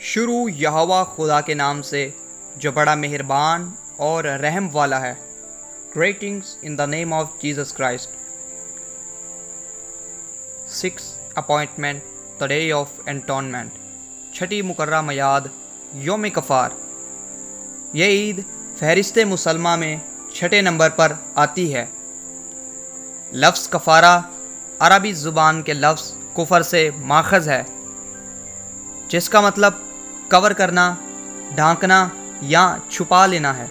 شروع یہوہ خدا کے نام سے جو بڑا مہربان اور رحم والا ہے۔ Greetings in the name of Jesus Christ. 6 Appointment, the Day of Atonement. چھٹی مقررہ میعاد یوم کفار۔ یہ عید فہرست مسلمہ میں چھٹے نمبر پر آتی ہے۔ لفظ کفارہ عربی زبان کے لفظ کفر سے ماخذ ہے، جس کا مطلب کور کرنا، ڈھانکنا یا چھپا لینا ہے۔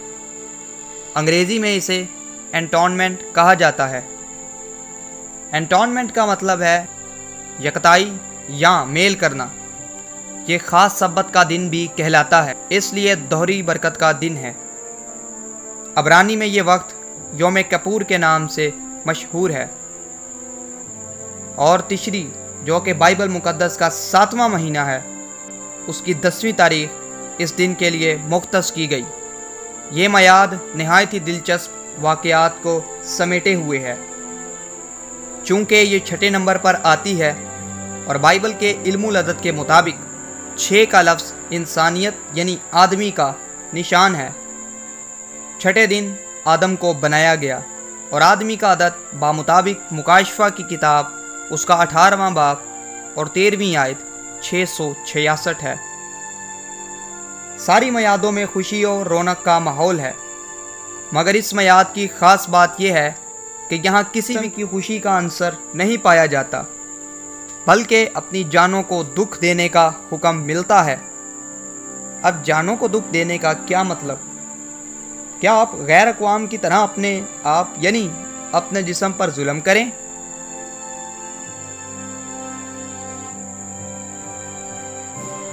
انگریزی میں اسے انٹونمنٹ کہا جاتا ہے۔ انٹونمنٹ کا مطلب ہے یکتائی یا میل کرنا۔ یہ خاص سبت کا دن بھی کہلاتا ہے، اس لیے دوہری برکت کا دن ہے۔ عبرانی میں یہ وقت یوم کپور کے نام سے مشہور ہے، اور تشری جو کہ بائبل مقدس کا 7واں مہینہ ہے، اس کی 10ویں تاریخ اس دن کے لیے مختص کی گئی۔ یہ میعاد نہایت ہی دلچسپ واقعات کو سمیٹے ہوئے ہے، چونکہ یہ چھٹے نمبر پر آتی ہے اور بائبل کے علم العدد کے مطابق 6 کا لفظ انسانیت یعنی آدمی کا نشان ہے۔ چھٹے دن آدم کو بنایا گیا، اور آدمی کا عدد بامطابق مکاشفہ کی کتاب اس کا 18واں باب اور 13ویں آیت 666 ہے۔ ساری میعادوں میں خوشی اور رونق کا ماحول ہے، مگر اس میعاد کی خاص بات یہ ہے کہ یہاں کسی بھی کی خوشی کا عنصر نہیں پایا جاتا، بلکہ اپنی جانوں کو دکھ دینے کا حکم ملتا ہے۔ اب جانوں کو دکھ دینے کا کیا مطلب؟ کیا آپ غیر اقوام کی طرح اپنے آپ یعنی اپنے جسم پر ظلم کریں؟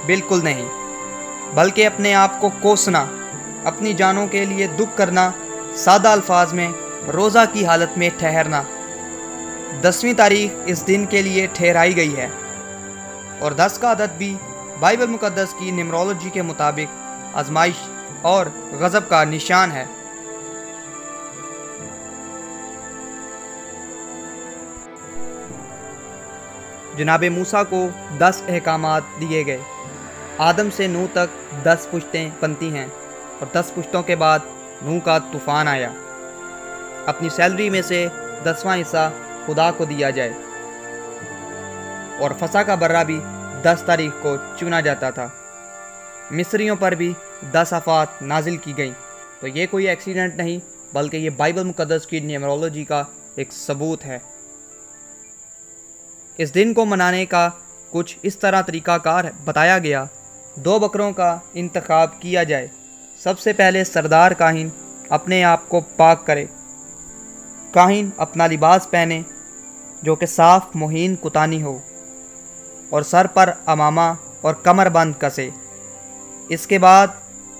بالکل نہیں، بلکہ اپنے آپ کو کوسنا، اپنی جانوں کے لیے دکھ کرنا، سادہ الفاظ میں روزہ کی حالت میں ٹھہرنا۔ 10ویں تاریخ اس دن کے لیے ٹھہرائی گئی ہے، اور 10 کا عدد بھی بائبل مقدس کی نمرولوجی کے مطابق آزمائش اور غضب کا نشان ہے۔ جناب موسیٰ کو 10 احکامات دیے گئے۔ آدم سے نوح تک 10 پشتیں بنتی ہیں، اور 10 پشتوں کے بعد نوح کا طوفان آیا۔ اپنی سیلری میں سے 10واں حصہ خدا کو دیا جائے، اور فسح کا برہ بھی 10 تاریخ کو چنا جاتا تھا۔ مصریوں پر بھی 10 آفات نازل کی گئیں، تو یہ کوئی ایکسیڈنٹ نہیں، بلکہ یہ بائبل مقدس کی نیمرولوجی کا ایک ثبوت ہے۔ اس دن کو منانے کا کچھ اس طرح طریقہ کار بتایا گیا۔ 2 بکروں کا انتخاب کیا جائے۔ سب سے پہلے سردار کاہن اپنے آپ کو پاک کرے۔ کاہن اپنا لباس پہنے جو کہ صاف مہین کتانی ہو، اور سر پر امامہ اور کمر بند کسے۔ اس کے بعد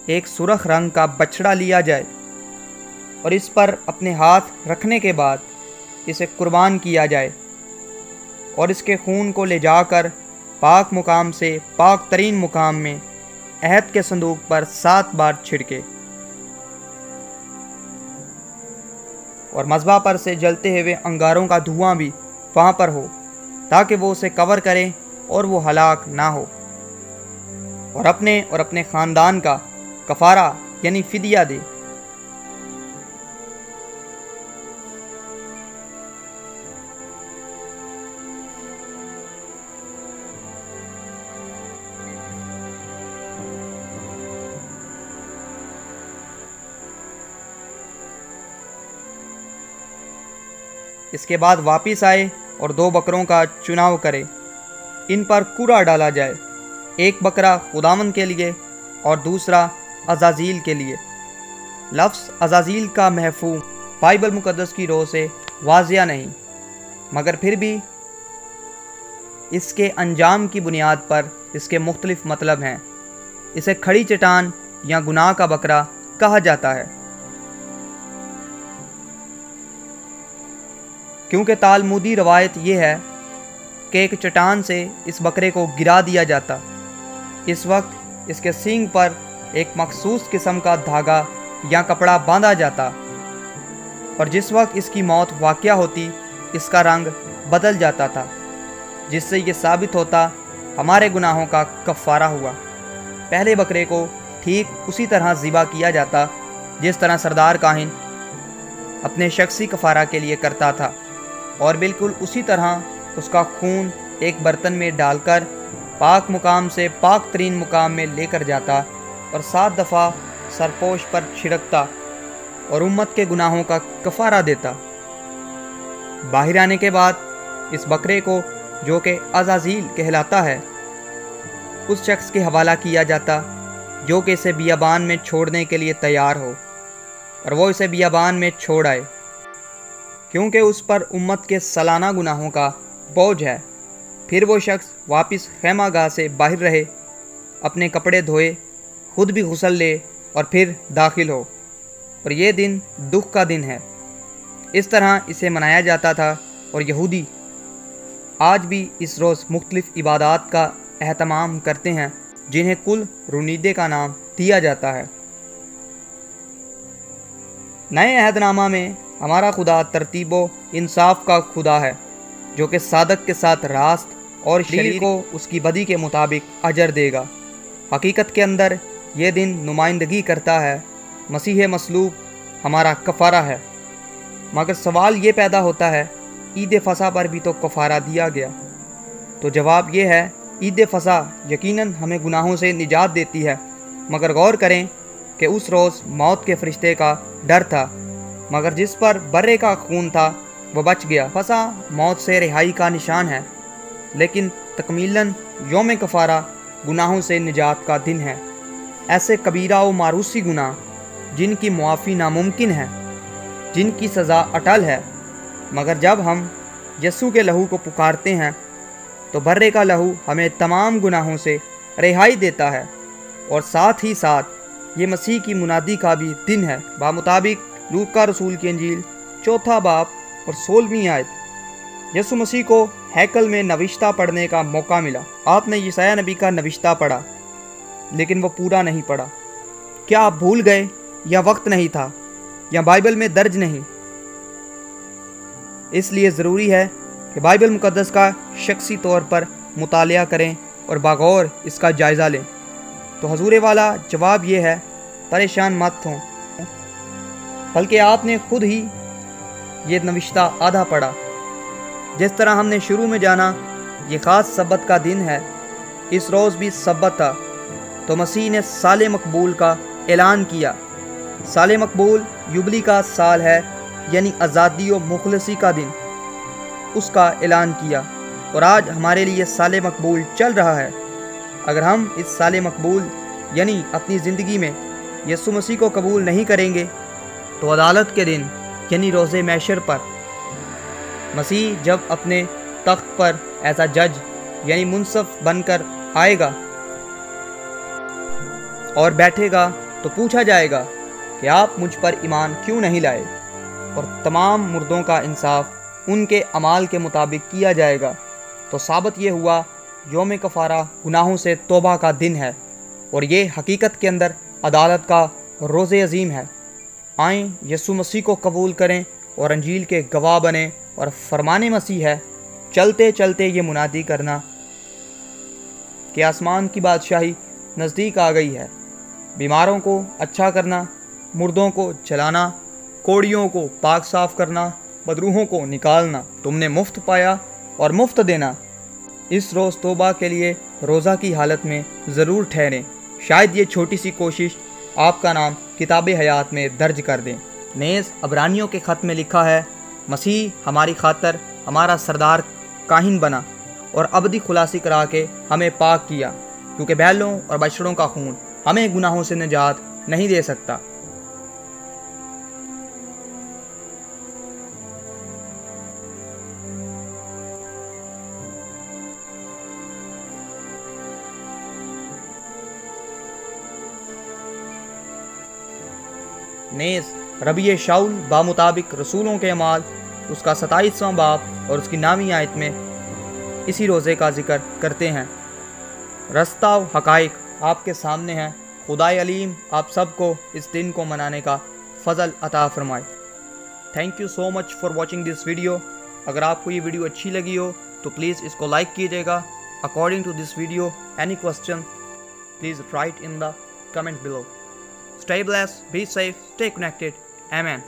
ایک سرخ رنگ کا بچڑا لیا جائے، اور اس پر اپنے ہاتھ رکھنے کے بعد اسے قربان کیا جائے، اور اس کے خون کو لے جا کر پاک مقام سے پاک ترین مقام میں عہد کے صندوق پر 7 بار چھڑکے، اور مذبح پر سے جلتے ہوئے انگاروں کا دھواں بھی وہاں پر ہو، تاکہ وہ اسے کور کریں اور وہ ہلاک نہ ہو، اور اپنے خاندان کا کفارہ یعنی فدیہ دے۔ اس کے بعد واپس آئے اور 2 بکروں کا چناؤ کرے۔ ان پر کوڑا ڈالا جائے، ایک بکرا خداوند کے لیے اور دوسرا عزازیل کے لیے۔ لفظ عزازیل کا مفہوم بائبل مقدس کی روح سے واضح نہیں، مگر پھر بھی اس کے انجام کی بنیاد پر اس کے مختلف مطلب ہیں۔ اسے کھڑی چٹان یا گناہ کا بکرا کہا جاتا ہے، کیونکہ تالمودی روایت یہ ہے کہ ایک چٹان سے اس بکرے کو گرا دیا جاتا۔ اس وقت اس کے سینگ پر ایک مخصوص قسم کا دھاگا یا کپڑا باندھا جاتا، اور جس وقت اس کی موت واقع ہوتی اس کا رنگ بدل جاتا تھا، جس سے یہ ثابت ہوتا ہمارے گناہوں کا کفارہ ہوا۔ पहले बकरे को ठीक उसी तरह ज़िबा किया जाता जिस तरह सरदार काहिन अपने शख्सी कफ़ारा के लिए करता था, और बिल्कुल उसी तरह उसका खून एक बर्तन में डालकर पाक मुकाम से पाक तरीन मुकाम में लेकर जाता और 7 दफ़ा सरपोश पर छिड़कता और उम्मत के गुनाहों का कफ़ारा देता। बाहर आने के बाद इस बकरे को, जो कि अज़ाज़ील कहलाता है, उस शख्स के हवाला किया जाता जो कि इसे बियाबान में छोड़ने के लिए तैयार हो, और वो इसे बियाबान में छोड़ आए, क्योंकि उस पर उम्मत के सालाना गुनाहों का बोझ है। फिर वो शख्स वापस खैमागाह से बाहर रहे, अपने कपड़े धोए, खुद भी गुस्ल ले और फिर दाखिल हो, और ये दिन दुख का दिन है। इस तरह इसे मनाया जाता था, और यहूदी आज भी इस रोज़ मुख्तलिफ़ इबादात का एहतमाम करते हैं जिन्हें कुल रुनीदे का नाम दिया जाता है। नए अहदनामा में हमारा खुदा तरतीबो इंसाफ का खुदा है, जो कि सादक के साथ रास्त और शरीर को उसकी बदी के मुताबिक अजर देगा। हकीकत के अंदर ये दिन नुमाइंदगी करता है मसीह मसलूब हमारा कफ़ारा है। मगर सवाल ये पैदा होता है, ईद फ़सा पर भी तो कफ़ारा दिया गया। तो जवाब ये है, ईद फ़सा यकीनन हमें गुनाहों से निजात देती है, मगर गौर करें कि उस रोज़ मौत के फरिश्ते का डर था, मगर जिस पर बर्रे का खून था वह बच गया। फ़सा मौत से रिहाई का निशान है, लेकिन तकमीलन यौम कफ़ारा गुनाहों से निजात का दिन है। ऐसे कबीरा व मारूसी गुनाह जिनकी मुआफ़ी नामुमकिन है, जिनकी सज़ा अटल है, मगर जब हम यसू के लहू को पुकारते हैं तो बर्रे का लहू हमें तमाम गुनाहों से रिहाई देता है, और साथ ही साथ ये मसीह की मुनादी का भी दिन है। बामुताबिक लूका रसूल की इंजील 4 बाब और 16वीं आयत, यसू मसीह को हैकल में नविश्ता पढ़ने का मौका मिला। आपने यशायाह नबी का नविश्ता पढ़ा, लेकिन वो पूरा नहीं पढ़ा। क्या आप भूल गए, या वक्त नहीं था, या बाइबल में दर्ज नहीं? इसलिए ज़रूरी है कि बाइबल मुक़द्दस का शख्सी तौर पर मुतालिया करें और बागौर इसका जायज़ा लें। तो हजूर वाला जवाब ये है, परेशान मत हों, बल्कि आपने खुद ही ये नविश्ता आधा पढ़ा। जिस तरह हमने शुरू में जाना ये ख़ास सब्बत का दिन है, इस रोज़ भी सब्बत था, तो मसीह ने साल मकबूल का ऐलान किया। साल मकबूल युबली का साल है, यानी आज़ादी व मुखलसी का दिन, उसका ऐलान किया, और आज हमारे लिए साल मकबूल चल रहा है। अगर हम इस साल मकबूल यानी अपनी ज़िंदगी में यसु मसीह को कबूल नहीं करेंगे, तो अदालत के दिन यानी रोज़े मैशर पर मसीह जब अपने तख्त पर ऐसा जज यानी मुनसफ बनकर आएगा और बैठेगा, तो पूछा जाएगा कि आप मुझ पर ईमान क्यों नहीं लाए, और तमाम मुर्दों का इंसाफ उनके अमाल के मुताबिक किया जाएगा। तो साबित ये हुआ यौम कफ़ारा गुनाहों से तौबा का दिन है, और ये हकीकत के अंदर अदालत का रोज़े अजीम है। आएँ यसु मसीह को कबूल करें और अंजील के गवाह बने, और फरमाने मसीह है चलते चलते ये मुनादी करना कि आसमान की बादशाही नज़दीक आ गई है। बीमारों को अच्छा करना, मुर्दों को जलाना, कोड़ियों को पाक साफ करना, बदरूहों को निकालना तुमने मुफ्त पाया और मुफ्त देना। इस रोज़ तौबा के लिए रोज़ा की हालत में ज़रूर ठहरें। शायद ये छोटी सी कोशिश आपका नाम किताब-ए हयात में दर्ज कर दें। नेज़ अबरानियों के ख़त में लिखा है, मसीह हमारी खातर हमारा सरदार काहिन बना और अबदी खुलासी करा के हमें पाक किया, क्योंकि बैलों और बछड़ों का खून हमें गुनाहों से निजात नहीं दे सकता। नेज़ रबी शाउल बामुताबिक रसूलों के अमाल उसका 27वां बाब और उसकी 9वीं आयत में इसी रोज़े का जिक्र करते हैं। रास्ता व हक़ाइक़ आपके सामने हैं। खुदाए अलीम आप सबको इस दिन को मनाने का फ़ज़ल अता फ़रमाए। Thank you so much for watching this video. अगर आपको ये वीडियो अच्छी लगी हो तो प्लीज़ इसको लाइक कीजिएगा। According to this video any question please write in the comment below. Stay blessed, be safe, stay connected. Amen.